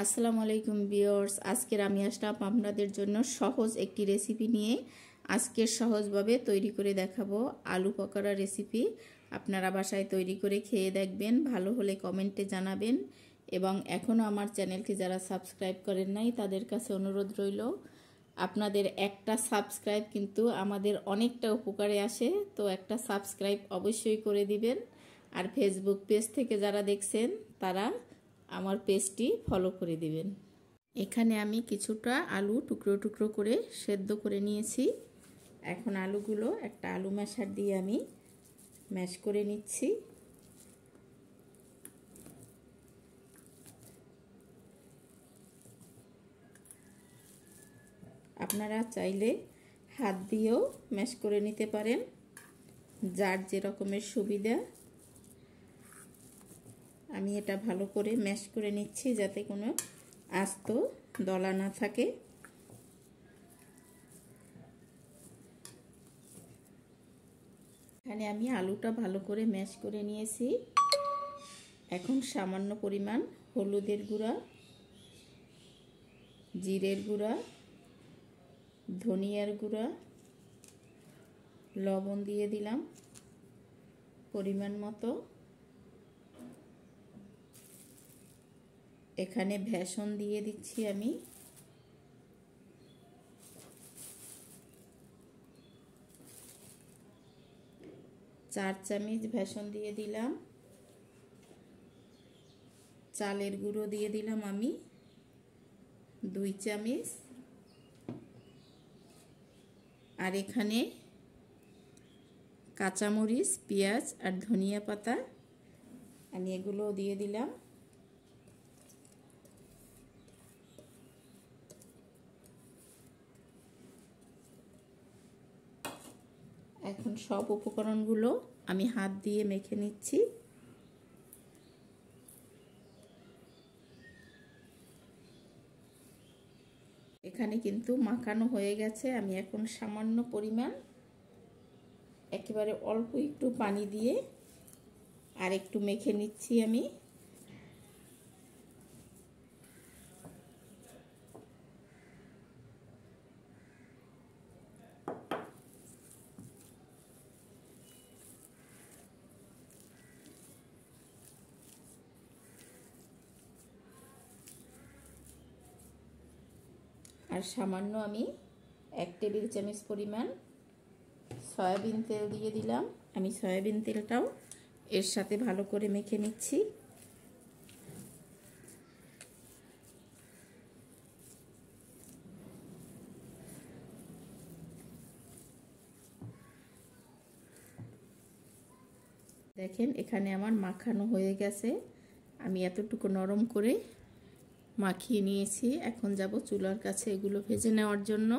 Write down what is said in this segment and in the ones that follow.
আসসালামু আলাইকুম ভিউয়ার্স, আজকের আমি আসলাম আপনাদের জন্য সহজ একটি রেসিপি নিয়ে। আজকের সহজভাবে তৈরি করে দেখাবো আলু পকোড়া রেসিপি। আপনারা বাসায় তৈরি করে খেয়ে দেখবেন, ভালো হলে কমেন্টে জানাবেন। এবং এখনও আমার চ্যানেলটি যারা সাবস্ক্রাইব করেন নাই তাদের কাছে অনুরোধ রইল, আপনাদের একটা সাবস্ক্রাইব কিন্তু আমাদের অনেকটা উপকারে আসে, তো একটা সাবস্ক্রাইব অবশ্যই করে দিবেন। আর ফেসবুক পেজ থেকে যারা দেখছেন তারা আমার পেজটি ফলো করে দিবেন। এখানে আমি কিছুটা আলু টুকরো টুকরো করে সেদ্ধ করে নিয়েছি। এখন আলুগুলো একটা আলু ম্যাশার দিয়ে আমি ম্যাশ করে নিচ্ছি। আপনারা চাইলে হাত দিয়েও ম্যাশ করে নিতে পারেন, যার যে রকমের সুবিধা। আমি এটা ভালো করে ম্যাশ করে নিচ্ছি যাতে কোনো আস্ত দলা না থাকে। এখানে আমি আলুটা ভালো করে ম্যাশ করে নিয়েছি। এখন সামান্য পরিমাণ হলুদের গুঁড়া, জিরের গুঁড়া, ধনিয়ার গুঁড়া, লবণ দিয়ে দিলাম পরিমাণ মতো। এখানে বেসন দিয়ে দিচ্ছি আমি। চার চামচ বেসন দিয়ে দিলাম। চালের গুঁড়ো দিয়ে দিলাম আমি 2 চামচ। আর এখানে কাঁচামরিচ, পেঁয়াজ আর ধনিয়া পাতা আমি এগুলো দিয়ে দিলাম। এখন সব উপকরণগুলো আমি হাত দিয়ে মেখে নিচ্ছি। এখানে কিন্তু মাখানো হয়ে গেছে। আমি এখন সামান্য পরিমাণ একেবারে অল্প একটু পানি দিয়ে আর একটু মেখে নিচ্ছি আমি। আর সামান্য আমি 1 টেবিল চামচ পরিমাণ সয়াবিন তেল দিয়ে দিলাম। আমি সয়াবিন তেলটাও এর সাথে ভালো করে মেখে নিচ্ছি। দেখেন এখানে আমার মাখানো হয়ে গেছে। আমি এতটুকু নরম করে মাখিয়ে নিয়েছি। এখন যাব চুলার কাছে এগুলো ভেজে নেওয়ার জন্য।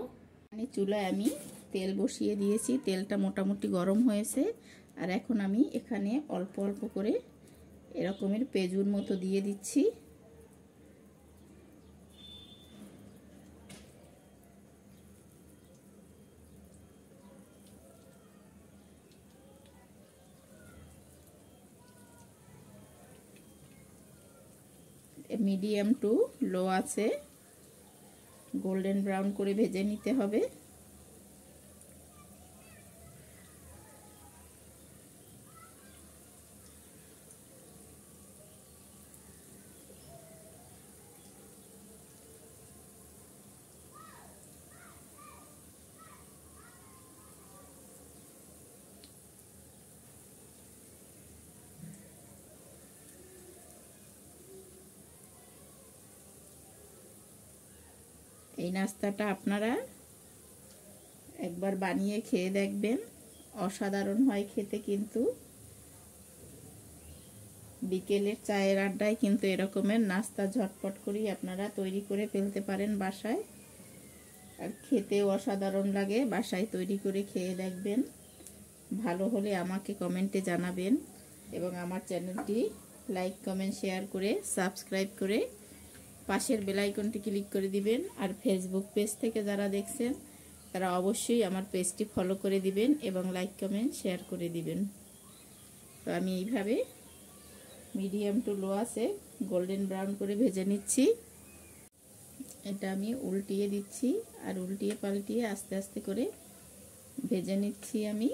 চুলায় আমি তেল বসিয়ে দিয়েছি, তেলটা মোটামুটি গরম হয়েছে। আর এখন আমি এখানে অল্প অল্প করে এরকমের পেঁয়াজুর মতো দিয়ে দিচ্ছি। মিডিয়াম টু লো আছে গোল্ডেন ব্রাউন করে ভেজে নিতে হবে। এই নাস্তাটা আপনারা একবার বানিয়ে খেয়ে দেখবেন, অসাধারণ হয় খেতে। কিন্তু বিকেলের চায়ের আড্ডায় কিন্তু এরকমের নাস্তা ঝটপট করেই আপনারা তৈরি করে ফেলতে পারেন বাসায়, আর খেতেও অসাধারণ লাগে। বাসায় তৈরি করে খেয়ে দেখবেন, ভালো হলে আমাকে কমেন্টে জানাবেন। এবং আমার চ্যানেলটি লাইক, কমেন্ট, শেয়ার করে সাবস্ক্রাইব করে পাশের বেল আইকনটি ক্লিক করে দিবেন। আর ফেসবুক পেজ থেকে যারা দেখছেন তারা অবশ্যই আমার পেজটি ফলো করে দিবেন এবং লাইক, কমেন্ট, শেয়ার করে দিবেন। তো আমি এইভাবে মিডিয়াম টু লো আছে গোল্ডেন ব্রাউন করে ভেজে নিচ্ছি। এটা আমি উল্টিয়ে দিচ্ছি আর উল্টিয়ে পাল্টিয়ে আস্তে আস্তে করে ভেজে নিচ্ছি আমি।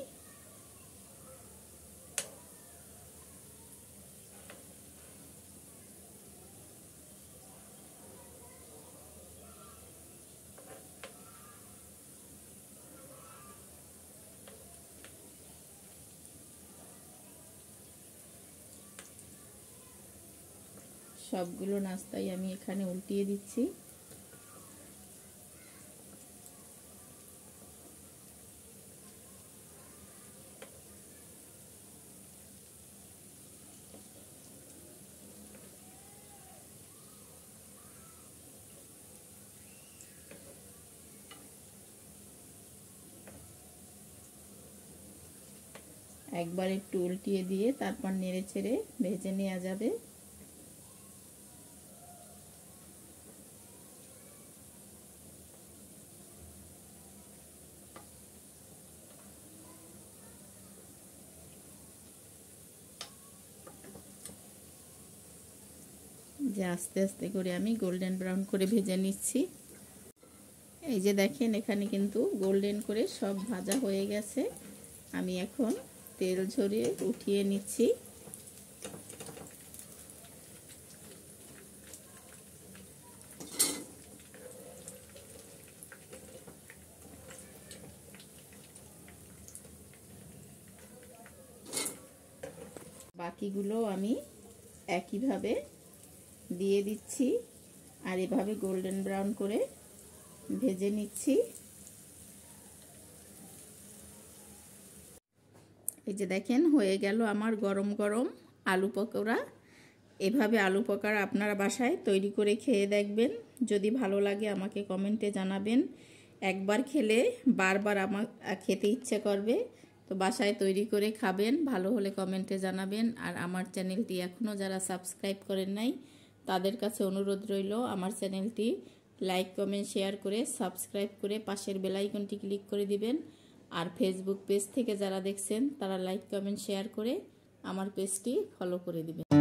সবগুলো নাস্তাই আমি এখানে উল্টিয়ে দিচ্ছি। একবার একটু উল্টিয়ে দিয়ে তারপর নেড়ে চেড়ে ভেজে নেওয়া যাবে। যে আস্তে আস্তে করে আমি গোল্ডেন ব্রাউন করে ভেজে নিচ্ছি। এই যে দেখেন এখানে কিন্তু গোল্ডেন করে সব ভাজা হয়ে গেছে। আমি এখন তেল ঝরিয়ে উঠিয়ে নিচ্ছি। বাকিগুলো আমি একইভাবে দিয়ে দিচ্ছি আর এভাবে গোল্ডেন ব্রাউন করে ভেজে নিচ্ছি। এই যে দেখেন হয়ে গেল আমার গরম গরম আলু পকোড়া। এভাবে আলু পকোড়া আপনারা বাসায় তৈরি করে খেয়ে দেখবেন। যদি ভালো লাগে আমাকে কমেন্টে জানাবেন। একবার খেলে বারবার আমার খেতে ইচ্ছে করবে। তো বাসায় তৈরি করে খাবেন, ভালো হলে কমেন্টে জানাবেন। আর আমার চ্যানেলটি এখনও যারা সাবস্ক্রাইব করেন নাই তাদের কাছে অনুরোধ রইল আমার চ্যানেলটি লাইক কমেন্ট শেয়ার করে সাবস্ক্রাইব করে পাশের বেল আইকনটি ক্লিক করে দিবেন। আর ফেসবুক পেজ থেকে যারা দেখছেন তারা লাইক কমেন্ট শেয়ার করে আমার পেজটি ফলো করে দিবেন।